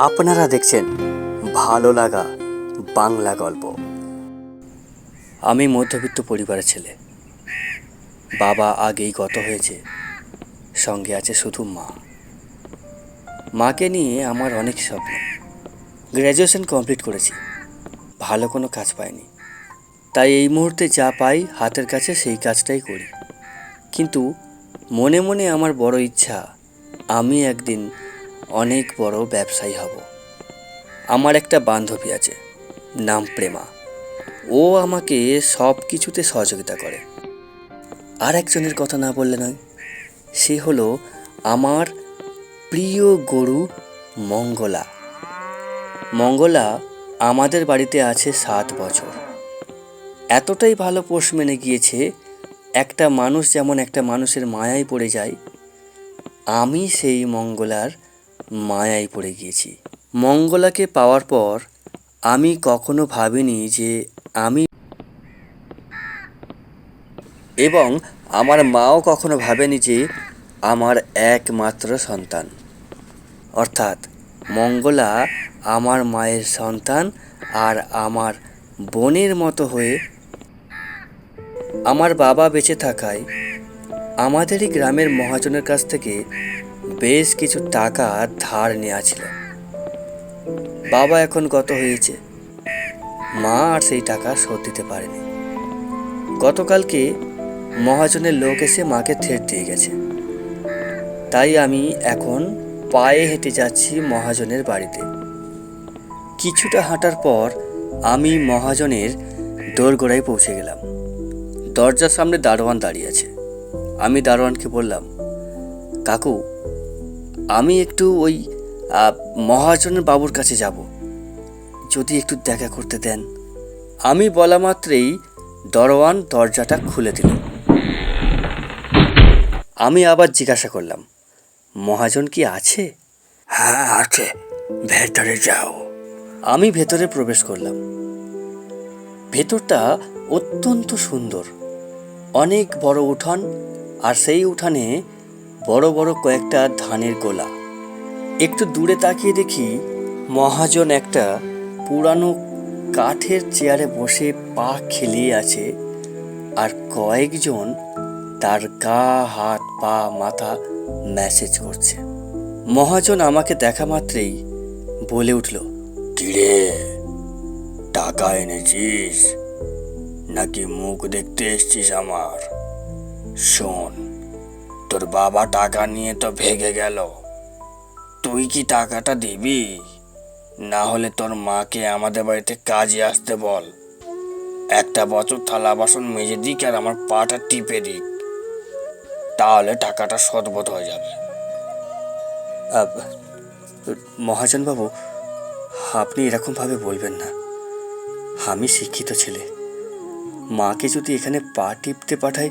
আপনারা দেখছেন ভালো লাগা বাংলা গল্প। আমি মধ্যবিত্ত পরিবারের ছেলে। বাবা আগেই গত হয়েছে, সঙ্গে আছে শুধু মা। মাকে নিয়ে আমার অনেক স্বপ্ন। গ্র্যাজুয়েশন কমপ্লিট করেছি, ভালো কোনো কাজ পাইনি, তাই এই মুহূর্তে যা পাই হাতের কাছে সেই কাজটাই করি। কিন্তু মনে মনে আমার বড় ইচ্ছা, আমি একদিন অনেক বড় ব্যবসায়ী হব। আমার একটা বান্ধবী আছে, নাম প্রেমা। ও আমাকে সব কিছুতে সহযোগিতা করে। আর একজনের কথা না বললে নয়, সে হলো আমার প্রিয় গরু মঙ্গলা। মঙ্গলা আমাদের বাড়িতে আছে 7 বছর। এতটাই ভালো পোষ মেনে গিয়েছে, একটা মানুষ যেমন একটা মানুষের মায়ায় পড়ে যায়, আমি সেই মঙ্গলার মায়ায় পড়ে গিয়েছি। মঙ্গলাকে পাওয়ার পর আমি কখনো ভাবিনি যে আমি, এবং আমার মাও কখনো ভাবেনি যে আমার একমাত্র সন্তান, অর্থাৎ মঙ্গলা আমার মায়ের সন্তান আর আমার বোনের মতো হয়ে। আমার বাবা বেঁচে থাকায় আমাদেরই গ্রামের মহাজনের কাছ থেকে বেশ কিছু টাকা ধার নেওয়া ছিল। বাবা এখন গত হয়েছে, মা আর সেই টাকা শোধ দিতে পারেনি। গতকালকে মহাজনের লোক এসে মাকে থেট দিয়ে গেছে, তাই আমি এখন পায়ে হেঁটে যাচ্ছি মহাজনের বাড়িতে। কিছুটা হাঁটার পর আমি মহাজনের দোরগোড়ায় পৌঁছে গেলাম। দরজার সামনে দারোয়ান দাঁড়িয়ে আছে। আমি দারোয়ানকে বললাম, কাকু, আমি একটু ওই মহাজনের বাবুর কাছে যাব, যদি একটু দেখা করতে দেন। আমি বলা মাত্রেই দারোয়ান দরজাটা খুলে দিল। আমি আবার জিজ্ঞাসা করলাম, মহাজন কি আছে? হ্যাঁ আছে, ভেতরে যাও। আমি ভেতরে প্রবেশ করলাম। ভেতরটা অত্যন্ত সুন্দর, অনেক বড় উঠান, আর সেই উঠানে বড় বড় কয়েকটা ধানের গোলা। একটু দূরে তাকিয়ে দেখি মহাজন একটা পুরানো কাঠের চেয়ারে বসে পা খেলিয়ে আছে, আর কয়েকজন তার গা, হাত, পা, মাথা ম্যাসেজ করছে। মহাজন আমাকে দেখা মাত্রেই বলে উঠল, কিরে, টাকা এনেছিস নাকি মুখ দেখতে এসছিস আমার? শোন, তোর বাবা টাকা নিয়ে তো ভেগে গেল, তুই কি টাকাটা দিবি? না হলে তোর মাকে আমাদের বাড়িতে কাজে আসতে বল, একটা বছর থালা বাসন মেজে দিক আর আমার পাটা টিপে দিক, তাহলে টাকাটা শোধবোধ হয়ে যাবে। মহাজন বাবু, আপনি এরকমভাবে বলবেন না। আমি শিক্ষিত ছেলে, মাকে যদি এখানে পা টিপতে পাঠাই,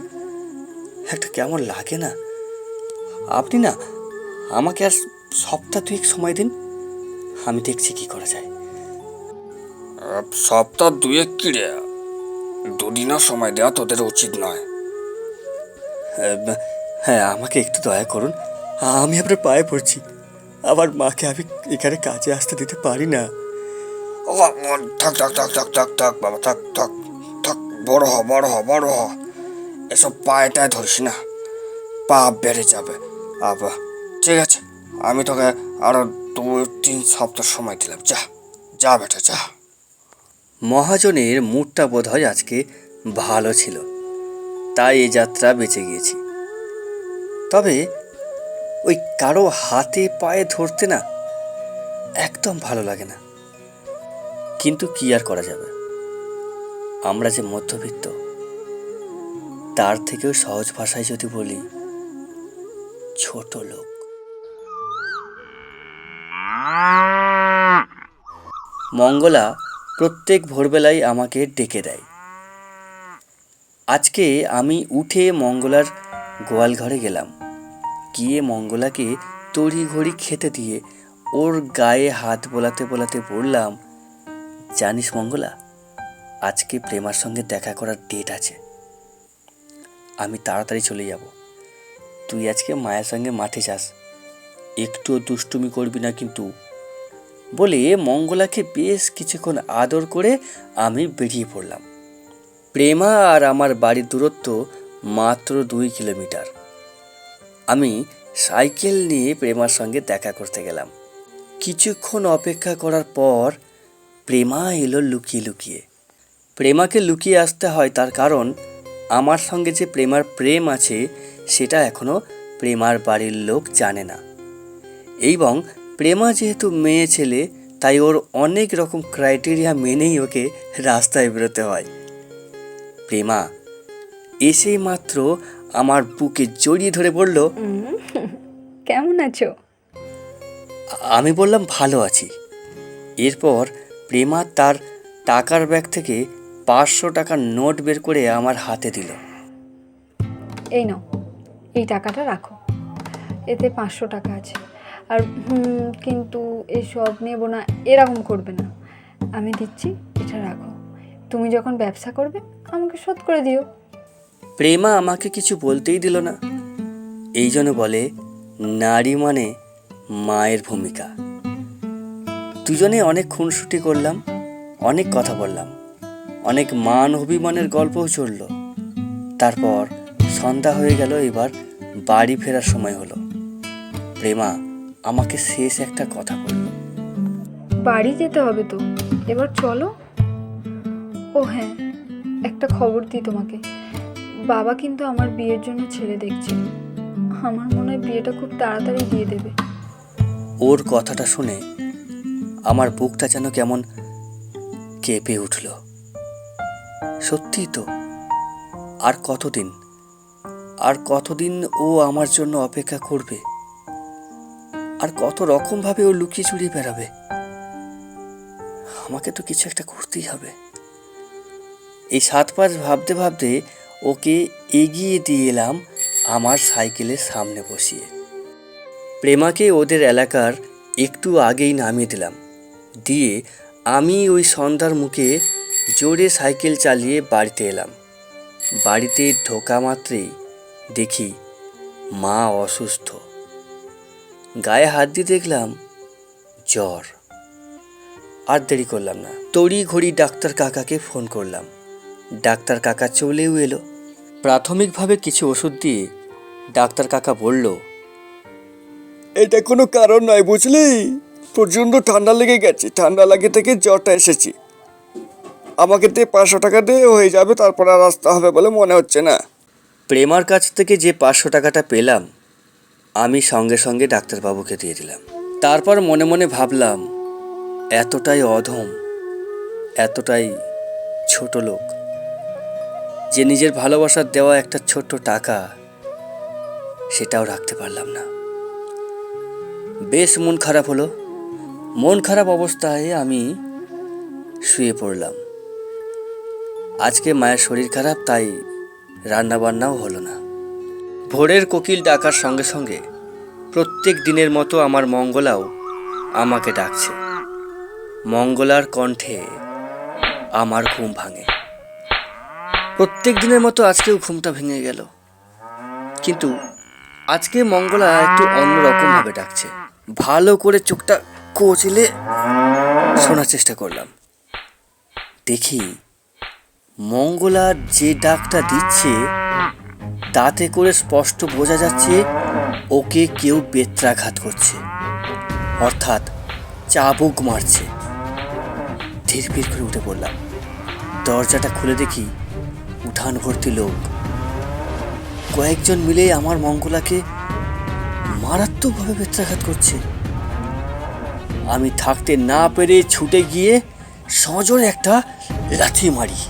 একটা কেমন লাগে না? আপনি না আমাকে আর সপ্তাহ 2 সময় দিন, আমি দেখছি কি করা যায়। সপ্তাহ 2 কি রে, 2 দিনও সময় দেওয়া তোদের উচিত নয়। হ্যাঁ, আমাকে একটু দয়া করুন, আমি আপনার পায়ে পড়ছি। আমার মাকে আমি এখানে কাজে আসতে দিতে পারি না। থাক থাক থাক থাক থাক থাক বাবা, থাক থাক থাক, বড় হ বড় হ বড় হ, এসব পায়েটায় ধরিস না, পাপ বেড়ে যাবে। আবার ঠিক আছে, আমি তোকে আরো 2-3 সপ্তাহ সময় দিলাম, যা যা বেটা যা। মহাজনের মুডটা বোধ হয় আজকে ভালো ছিল, তাই এই যাত্রা বেঁচে গিয়েছি। তবে ওই কারো হাতে পায়ে ধরতে না একদম ভালো লাগে না। কিন্তু কি আর করা যাবে, আমরা যে মধ্যবিত্ত, তার থেকেও সহজ ভাষায় যদি বলি, ছোট লোক। মঙ্গলা প্রত্যেক ভোরবেলায় আমাকে ডেকে দেয়। আজকে আমি উঠে মঙ্গলার গোয়াল ঘরে গেলাম, গিয়ে মঙ্গলাকে তড়িঘড়ি খেতে দিয়ে ওর গায়ে হাত বোলাতে বোলাতে বললাম, জানিস মঙ্গলা, আজকে প্রেমার সঙ্গে দেখা করার ডেট আছে, আমি তাড়াতাড়ি চলে যাব। তুই আজকে মায়ের সঙ্গে মাঠে যাস, একটুও দুষ্টুমি করবি না কিন্তু। বলে মঙ্গলাকে বেশ কিছুক্ষণ আদর করে আমি বেরিয়ে পড়লাম। প্রেমা আর আমার বাড়ির দূরত্ব মাত্র 2 কিলোমিটার। আমি সাইকেল নিয়ে প্রেমার সঙ্গে দেখা করতে গেলাম। কিছুক্ষণ অপেক্ষা করার পর প্রেমা এলো লুকিয়ে লুকিয়ে। প্রেমাকে লুকিয়ে আসতে হয়, তার কারণ আমার সঙ্গে যে প্রেমার প্রেম আছে সেটা এখনও প্রেমার বাড়ির লোক জানে না, এবং প্রেমা যেহেতু মেয়ে ছেলে তাই ওর অনেক রকম ক্রাইটেরিয়া মেনেই ওকে রাস্তায় বেরোতে হয়। প্রেমা এসেই মাত্র আমার বুকে জড়িয়ে ধরে বলল, কেমন আছো? আমি বললাম ভালো আছি। এরপর প্রেমা তার টাকার ব্যাগ থেকে 500 টাকার নোট বের করে আমার হাতে দিল। এই নাও, এই টাকাটা রাখো, এতে 500 টাকা আছে। আর কিন্তু এসব নেব না, এরকম করবে না, আমি দিচ্ছি, এটা রাখো, তুমি যখন ব্যবসা করবে আমাকে শোধ করে দিও। প্রেমা আমাকে কিছু বলতেই দিল না। এই জন্য বলে নারী মানে মায়ের ভূমিকা। দুজনে অনেক খুনসুটি করলাম, অনেক কথা বললাম, অনেক মান অভিমানের গল্পও চলল। তারপর সন্ধ্যা হয়ে গেল, এবার বাড়ি ফেরার সময় হলো। প্রেমা আমাকে শেষ একটা কথা বলল, বাড়ি যেতে হবে তো, এবার চলো। ও হ্যাঁ, একটা খবর দিই তোমাকে, বাবা কিন্তু আমার বিয়ের জন্য ছেলে দেখছে। আমার মনে হয় বিয়েটা খুব তাড়াতাড়ি দিয়ে দেবে। ওর কথাটা শুনে আমার বুকটা যেন কেমন কেঁপে উঠল। সত্যিই তো, আর কতদিন ও আমার জন্য অপেক্ষা করবে? আর কত রকমভাবে ও লুকিয়ে চুরিয়ে বেড়াবে? আমাকে তো কিছু একটা করতেই হবে। এই 7-5 ভাবতে ভাবতে ওকে এগিয়ে দিয়ে এলাম আমার সাইকেলের সামনে বসিয়ে। প্রেমাকে ওদের এলাকার একটু আগেই নামিয়ে দিলাম, দিয়ে আমি ওই সন্ধ্যার মুখে জোরে সাইকেল চালিয়ে বাড়িতে এলাম। বাড়িতে ঢোকা মাত্রেই দেখি মা অসুস্থ। গায়ে হাত দিয়ে দেখলাম জ্বর। আর দেরি করলাম না, তড়ি ঘড়ি ডাক্তার কাকাকে ফোন করলাম। ডাক্তার কাকা চলেও এলো। প্রাথমিকভাবে কিছু ওষুধ দিয়ে ডাক্তার কাকা বলল, এটা কোনো কারণ নয় বুঝলি, প্রচণ্ড ঠান্ডা লেগে গেছে, ঠান্ডা লাগে থেকে জ্বরটা এসেছে। আমাকে 500 টাকা দিয়ে হয়ে যাবে, তারপর আর আসতে হবে বলে মনে হচ্ছে না। প্রেমার কাছ থেকে যে 500 টাকাটা পেলাম আমি সঙ্গে সঙ্গে ডাক্তারবাবুকে দিয়ে দিলাম। তারপর মনে মনে ভাবলাম, এতটাই অধম, এতটাই ছোট লোক যে নিজের ভালোবাসার দেওয়া একটা ছোট্ট টাকা সেটাও রাখতে পারলাম না। বেশ মন খারাপ হলো। মন খারাপ অবস্থায় আমি শুয়ে পড়লাম। আজকে মায়ের শরীর খারাপ, তাই রান্নাবান্নাও হলো না। ভোরের কোকিল ডাকার সঙ্গে সঙ্গে প্রত্যেক দিনের মতো আমার মঙ্গলাও আমাকে ডাকছে। মঙ্গলার কণ্ঠে আমার ঘুম ভাঙে। প্রত্যেক দিনের মতো আজকেও ঘুমটা ভেঙে গেল, কিন্তু আজকে মঙ্গলা একটু অন্যরকম ভাবে ডাকছে। ভালো করে চোখটা কচলে শোনার চেষ্টা করলাম। দেখি মঙ্গলা যে ডাকটা দিচ্ছে তাতে করে স্পষ্ট বোঝা যাচ্ছে ওকে কেউ বেত্রাঘাত করছে, অর্থাৎ চাবুক মারছে। ধীরপির করে উঠে পড়লাম। দরজাটা খুলে দেখি উঠান ভর্তি লোক। কয়েকজন মিলে আমার মঙ্গলাকে মারাত্মকভাবে বেত্রাঘাত করছে। আমি থাকতে না পেরে ছুটে গিয়ে সজোরে একটা লাথি মারি।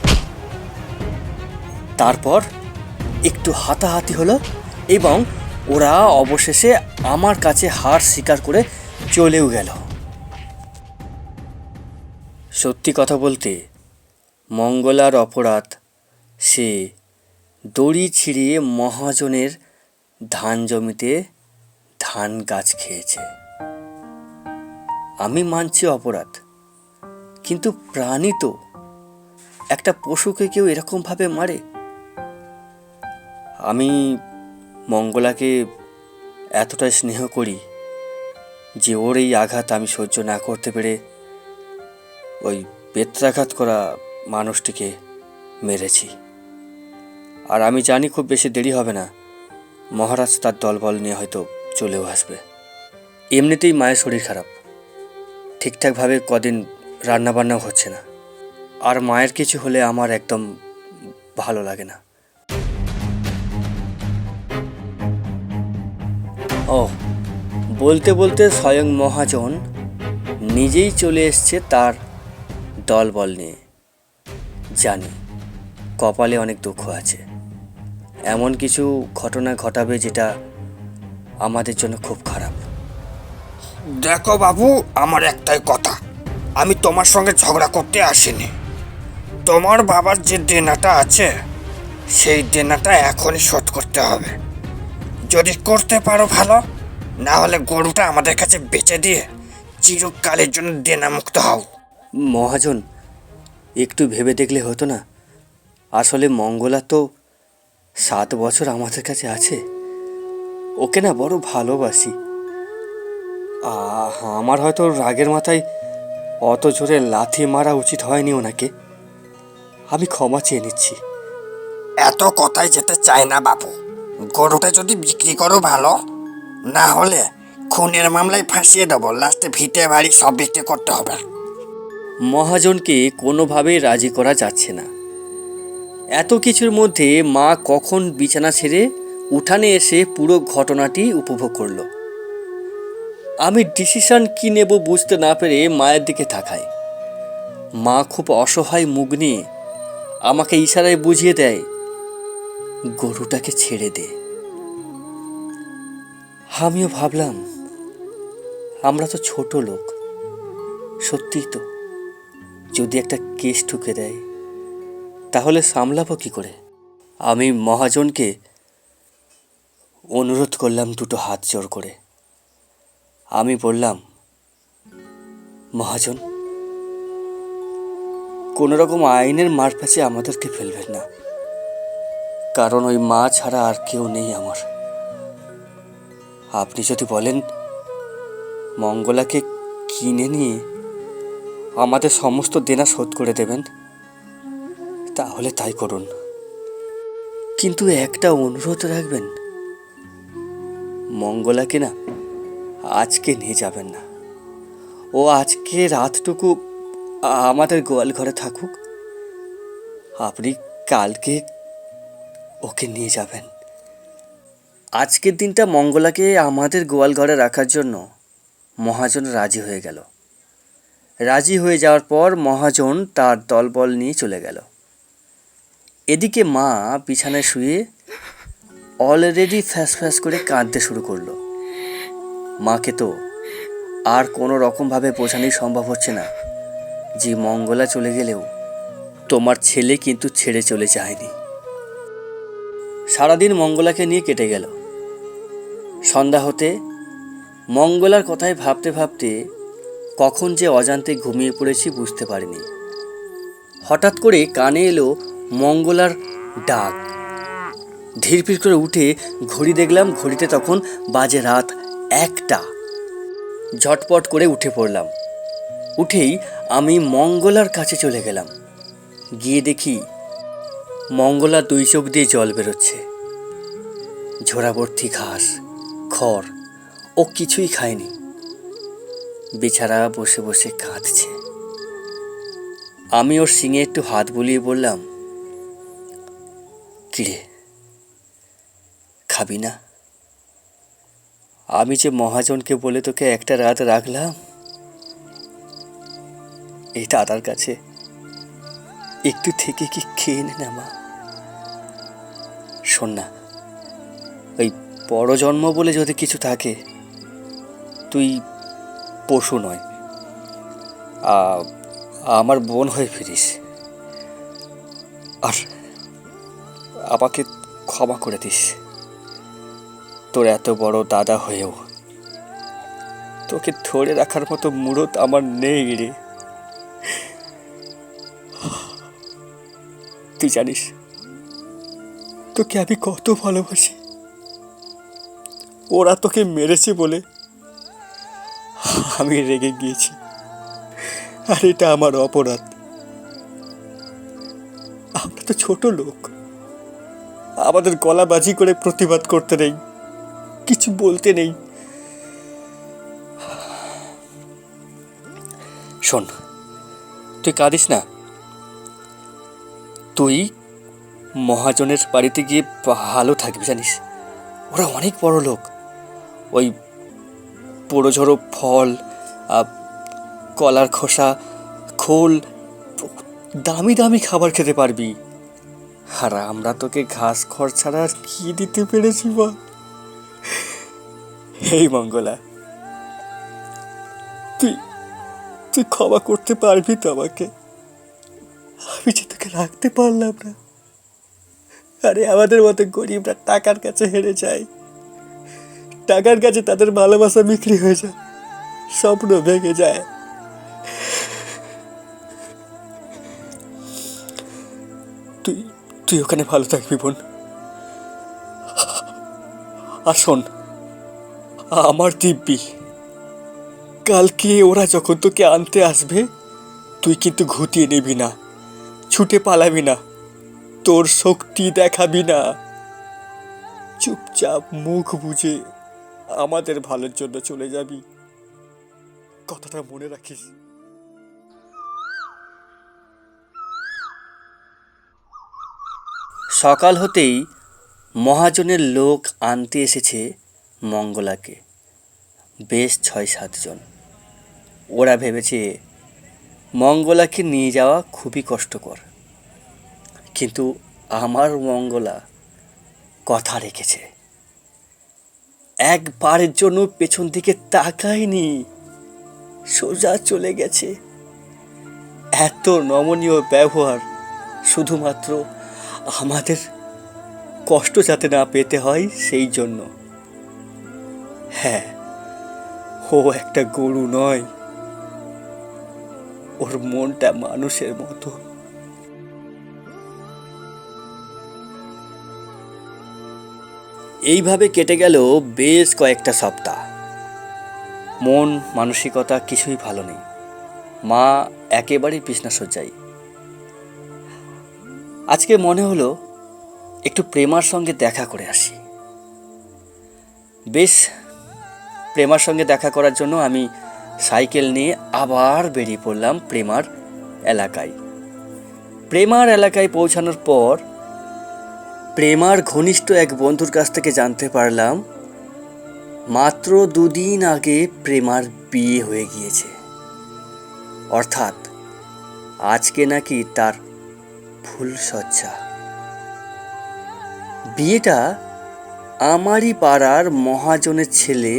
তারপর একটু হাতাহাতি হলো এবং ওরা অবশেষে আমার কাছে হার স্বীকার করে চলেও গেল। সত্যি কথা বলতে মঙ্গলার অপরাধ, সে দড়ি ছিঁড়িয়ে মহাজনের ধান জমিতে ধান গাছ খেয়েছে। আমি মানছি অপরাধ, কিন্তু প্রাণী তো, একটা পশুকে কেউ এরকমভাবে মারে? আমি মঙ্গলাকে এতটাই স্নেহ করি যে ওর এই আঘাত আমি সহ্য না করতে পেরে ওই বেত্রাঘাত করা মানুষটিকে মেরেছি। আর আমি জানি খুব বেশি দেরি হবে না, মহারাজ তার দলবল নিয়ে হয়তো চলেও আসবে। এমনিতেই মায়ের শরীর খারাপ, ঠিকঠাকভাবে কদিন রান্নাবান্নাও হচ্ছে না, আর মায়ের কিছু হলে আমার একদম ভালো লাগে না। ও, বলতে বলতে স্বয়ং মহাজন নিজেই চলে এসছে তার দলবল নিয়ে। জানি কপালে অনেক দুঃখ আছে, এমন কিছু ঘটনা ঘটাবে যেটা আমাদের জন্য খুব খারাপ। দেখো বাবু, আমার একটাই কথা, আমি তোমার সঙ্গে ঝগড়া করতে আসিনি। তোমার বাবার যে দেনাটা আছে সেই দেনাটা এখনই শোধ করতে হবে। যদি করতে পারো ভালো, না হলে গরুটা আমাদের কাছে বেচে দিয়ে চিরকালের জন্য দেনামুক্ত হও। মহাজন, একটু ভেবে দেখলে হতো না? আসলে মঙ্গলা তো 7 বছর আমাদের কাছে আছে, ওকে না বড় ভালোবাসি। আমার হয়তো রাগের মাথায় অত জোরে লাথি মারা উচিত হয়নি ওনাকে, আমি ক্ষমা চেয়ে নিচ্ছি। এত কথাই যেতে চায় না বাবু, গরুটা যদি বিক্রি করো ভালো, না হলে খুনের মামলায় ফাঁসিয়ে দেবো, লাস্টে ভিটে বাড়ি সব বিক্রি করতে হবে। মহাজনকে কোনোভাবেই রাজি করা যাচ্ছে না। এত কিছুর মধ্যে মা কখন বিছানা ছেড়ে উঠানে এসে পুরো ঘটনাটি উপভোগ করলো। আমি ডিসিশন কি নেব বুঝতে না পেরে মায়ের দিকে তাকাই। মা খুব অসহায় মুখ নিয়ে আমাকে ইশারায় বুঝিয়ে দেয়, গরুটাকে ছেড়ে দে। আমিও ভাবলাম, আমরা তো ছোট লোক, সত্যিই তো, যদি একটা কেস ঠুকে দেয় তাহলে সামলাবো কি করে? আমি মহাজনকে অনুরোধ করলাম দুটো হাত জোড় করে। আমি বললাম, মহাজন, কোনো রকম আইনের মারপ্যাচে আমাদেরকে ফেলবেন না, কারণ ওই মা ছাড়া আর কেউ নেই আমার। আপনি যদি বলেন মঙ্গলাকে কিনে নিয়ে আমাদের সমস্ত দেনা শোধ করে দেবেন, তাহলে তাই করুন, কিন্তু একটা অনুরোধ রাখবেন, মঙ্গলাকে না আজকে নিয়ে যাবেন না। ও আজকে রাতটুকু আমাদের গোয়াল ঘরে থাকুক, আপনি কালকে ওকে নিয়ে যাবেন। আজকের দিনটা মঙ্গলাকে আমাদের গোয়াল ঘরে রাখার জন্য মহাজন রাজি হয়ে গেল। রাজি হয়ে যাওয়ার পর মহাজন তার দলবল নিয়ে চলে গেল। এদিকে মা বিছানায় শুয়ে অলরেডি ফ্যাস ফ্যাস করে কাঁদতে শুরু করলো। মাকে তো আর কোনো রকমভাবে বোঝানোই সম্ভব হচ্ছে না যে মঙ্গলা চলে গেলেও তোমার ছেলে কিন্তু ছেড়ে চলে যায়নি। সারাদিন মঙ্গলাকে নিয়ে কেটে গেল। সন্ধ্যা হতে মঙ্গলার কথায় ভাবতে ভাবতে কখন যে অজান্তে ঘুমিয়ে পড়েছি বুঝতে পারিনি। হঠাৎ করে কানে এলো মঙ্গলার ডাক। ধীরপির করে উঠে ঘড়ি দেখলাম, ঘড়িতে তখন বাজে রাত 1টা। ঝটপট করে উঠে পড়লাম। উঠেই আমি মঙ্গলার কাছে চলে গেলাম। গিয়ে দেখি মঙ্গলার 2 চোখ দিয়ে জল বেরোচ্ছে। ঝোড়াভর্তি ঘাস, খড়, ও কিছুই খায়নি, বেচারা বসে বসে কাঁদছে। আমি ওর শিঙে একটু হাত বুলিয়ে বললাম, কিরে, খাবি না? আমি যে মহাজনকে বলে তোকে একটা রাত রাখলাম, এই দাদার কাছে একটু থেকে কি খেয়ে নে না মা। শোন না, ওই পরজন্ম বলে যদি কিছু থাকে, তুই পশু নয়, আমার বোন হয়ে ফিরিস, আর আমাকে ক্ষমা করে দিস। তোর এত বড় দাদা হয়েও তোকে ধরে রাখার মতো মুরত আমার নেই রে। তুই জানিস তোকে আমি কত ভালোবাসি। ওরা তোকে মেরেছে বলে আমি রেগে গিয়েছি, আর এটা আমার অপরাধ। আমরা তো ছোট লোক, আমাদের গলাবাজি করে প্রতিবাদ করতে নেই, কিছু বলতে নেই। শোন, তুই কাঁদিস না। তুই মহাজনের বাড়িতে গিয়ে ভালো থাকবি, জানিস ওরা অনেক বড় লোক। ওই বড় ঝড়ো ফল, কলার খোসা, খোল, দামি দামি খাবার খেতে পারবি। আর আমরা তোকে ঘাস খড় ছাড়া আর কি দিতে পেরেছি বল? এই মঙ্গলা, তুই তুই ক্ষমা করতে পারবি তো আমাকে? আমি যে তোকে রাখতে পারলাম না। আরে আমাদের মতো গরিবরা টাকার কাছে হেরে যায়, টাকার কাছে তাদের ভালোবাসা বিক্রি হয়ে যায়, স্বপ্ন ভেঙে যায়। তুই তুই ওখানে ভালো থাকবি বোন। আর শোন, আমার দিব্যি, কালকে ওরা যখন তোকে আনতে আসবে, তুই কিন্তু ঘুটিয়ে নিবি না, ছুটে পালাবি না, তোর শক্তি দেখাবি না। চুপচাপ মুখ বুজে আমাদের ভালোর জন্য চলে যাবি, কথাটা মনে রাখিস। সকাল হতেই মহাজনের লোক আনতে এসেছে মঙ্গলাকে, বেশ 6-7 জন। ওরা ভেবেছে মঙ্গলাকে নিয়ে যাওয়া খুবই কষ্টকর, কিন্তু আমার মঙ্গলা কথা রেখেছে। একবারের জন্য পেছন দিকে তাকায়নি, সোজা চলে গেছে। এত নমনীয় ব্যবহার শুধুমাত্র আমাদের কষ্ট যাতে না পেতে হয় সেই জন্য। হ্যাঁ, ও একটা গরু নয়, ওর মনটা মানুষের মতো। এইভাবে কেটে গেল বেশ কয়েকটা সপ্তাহ। মন মানসিকতা কিছুই ভালো নেই, মা একেবারেই বিছনাশয্যায়। আজকে মনে হলো একটু প্রেমার সঙ্গে দেখা করে আসি। বেশ, প্রেমার সঙ্গে দেখা করার জন্য আমি সাইকেল নিয়ে আবার বেরিয়ে পড়লাম প্রেমার এলাকায়। প্রেমার এলাকায় পৌঁছানোর পর প্রেমার ঘনিষ্ঠ এক বন্ধুর কাছ থেকে জানতে পারলাম মাত্র 2 দিন আগে প্রেমার বিয়ে হয়ে গিয়েছে। অর্থাৎ আজকে নাকি তার ফুলশয্যা। বিয়েটা আমারই পাড়ার মহাজনের ছেলে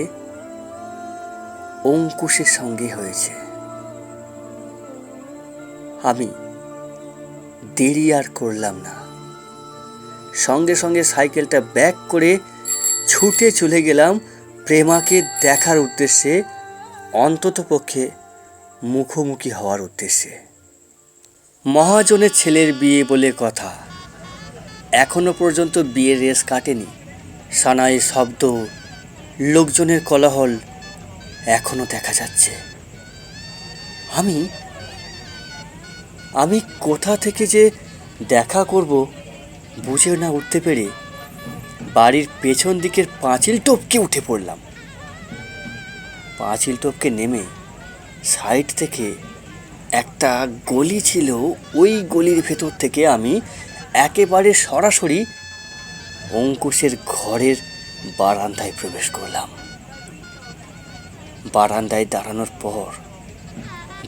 অঙ্কুশের সঙ্গে হয়েছে। আমি দেরি আর করলাম না, সঙ্গে সঙ্গে সাইকেলটা ব্যাক করে ছুটে চলে গেলাম প্রেমাকে দেখার উদ্দেশ্যে, অন্ততপক্ষে মুখোমুখি হওয়ার উদ্দেশ্যে। মহাজনের ছেলের বিয়ে বলে কথা, এখনো পর্যন্ত বিয়ের রেশ কাটেনি। সানাই শব্দ, লোকজনের কোলাহল এখনো দেখা যাচ্ছে। আমি কোথা থেকে যে দেখা করব বুঝে না উঠতে পেরে বাড়ির পেছন দিকের পাঁচিল টপকে উঠে পড়লাম। পাঁচিল টপকে নেমে সাইড থেকে একটা গলি ছিল, ওই গলির ভেতর থেকে আমি একেবারে সরাসরি অঙ্কুশের ঘরের বারান্দায় প্রবেশ করলাম। বারান্দায় দাঁড়ানোর পর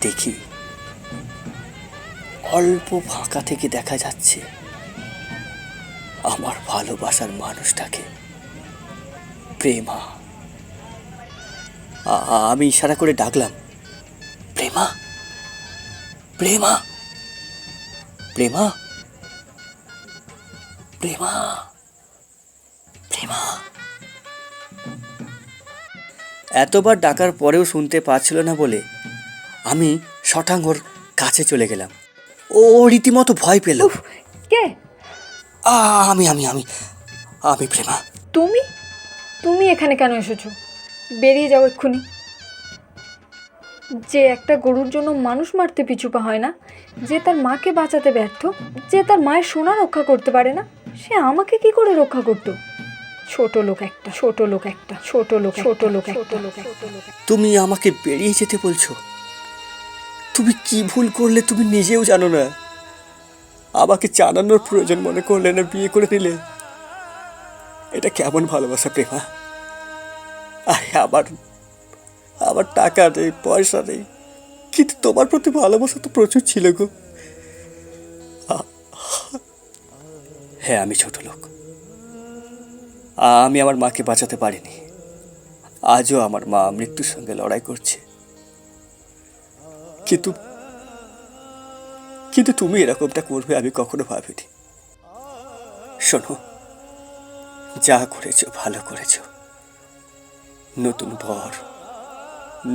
দেখি অল্প ফাঁকা থেকে দেখা যাচ্ছে আমার ভালোবাসার মানুষটাকে, প্রেমা। আমি ইশারা করে ডাকলাম, প্রেমা, প্রেমা, প্রেমা, প্রেমা, প্রেমা। এতবার ডাকার পরেও শুনতে পাচ্ছিল না বলে আমি শটাঙ্গর কাছে চলে গেলাম। ও রীতিমতো ভয় পেল। উফ, কে? আমি আমি আমি আমি প্রেমা। তুমি তুমি এখানে কেন এসেছো? বেরিয়ে যাও এক্ষুনি। যে একটা গরুর জন্য মানুষ মারতে পিছু পা হয় না, যে তার মাকে বাঁচাতে ব্যর্থ, যে তার মায়ের সোনা রক্ষা করতে পারে না, সে আমাকে কি করে রক্ষা করতো? ছোট লোক একটা, ছোট লোক একটা, ছোট লোক, ছোট লোক, ছোট লোক, ছোট লোক। তুমি আমাকে বেরিয়ে যেতে বলছো? তুমি কি ভুল করলে তুমি নিজেও জানো না। আমাকে জানানোর প্রয়োজন মনে করলে না, বিয়ে করে নিলে। এটা কেমন ভালোবাসা প্রেমা? আরে আমার আমার টাকা নেই, পয়সা নেই, কিন্তু তোমার প্রতি ভালোবাসা তো প্রচুর ছিল গো। হ্যাঁ, আমি ছোট লোক। আমি আমার মাকে বাঁচাতে পারিনি। আজও আমার মা মৃত্যুর সঙ্গে লড়াই করছে। কিন্তু কিন্তু তুমি এরকমটা করবে আমি কখনো ভাবিনি। শোনো, যা করেছো ভালো করেছো। নতুন বর,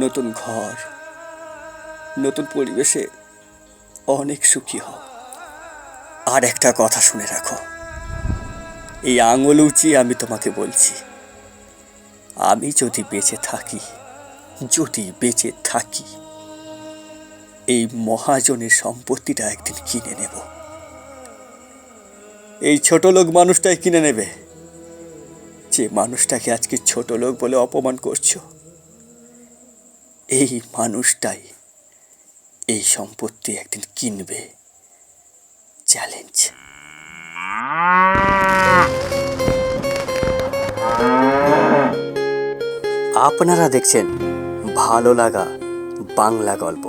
নতুন ঘর, নতুন পরিবেশে অনেক সুখী হও। আর একটা কথা শুনে রাখো, এই আঙুল উঁচিয়ে আমি তোমাকে বলছি, আমি যদি বেঁচে থাকি, এই মহাজনের সম্পত্তিটা একদিন কিনে নেব। এই ছোট লোক মানুষটাই কিনে নেবে, যে মানুষটাকে আজকে ছোট লোক বলে অপমান করছো। এই মানুষটাই এই সম্পত্তি একদিন কিনবে। চ্যালেঞ্জ। আপনারা দেখছেন ভালো লাগা বাংলা গল্প।